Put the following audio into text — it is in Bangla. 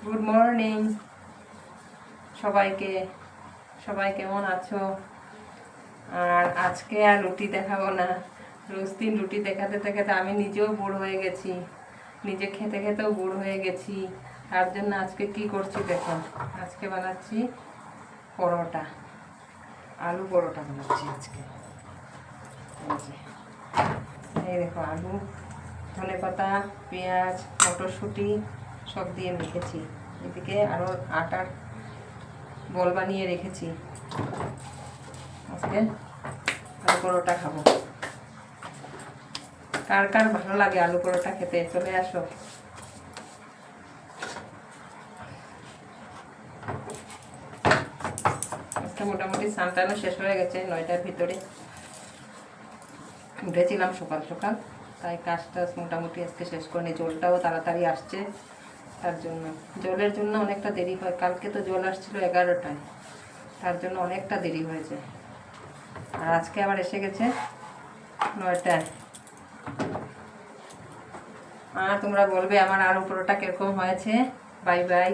গুড মর্নিং সবাইকে। সবাই কেমন আছো? আর আজকে আর রুটি দেখাবো না। রোজ দিন রুটি দেখাতে দেখাতে আমি নিজেও বোর হয়ে গেছি, নিজে খেতে খেতেও বোর হয়ে গেছি। তার জন্য আজকে কি করছি দেখো, আজকে বানাচ্ছি পরোটা, আলু পরোটা বানাচ্ছি আজকে। এই দেখো আলু, ধনেপাতা, পেঁয়াজ, মটরশুঁটি সব দিয়ে রেখেছি। এদিকে আরও আটার বল বানিয়ে রেখেছি। আজকে আলু পরোটা খাবো। কার কার ভালো লাগে আলু পরোটা খেতে? চলে আসো। আজকে মোটামুটি স্নান শেষ হয়ে গেছে, 9টার ভিতরে উঠেছিলাম সকাল সকাল, তাই কাজটা মোটামুটি আজকে শেষ করে। জলটাও তাড়াতাড়ি আসছে, তার জন্য জলের জন্য অনেকটা দেরি হয়। কালকে তো জল আসছিল 11টায়, তার জন্য অনেকটা দেরি হয়েছে। আর আজকে আবার এসে গেছে 9টায়। আর তোমরা বলবে আমার আলু পরোটা কীরকম হয়েছে। Bye bye.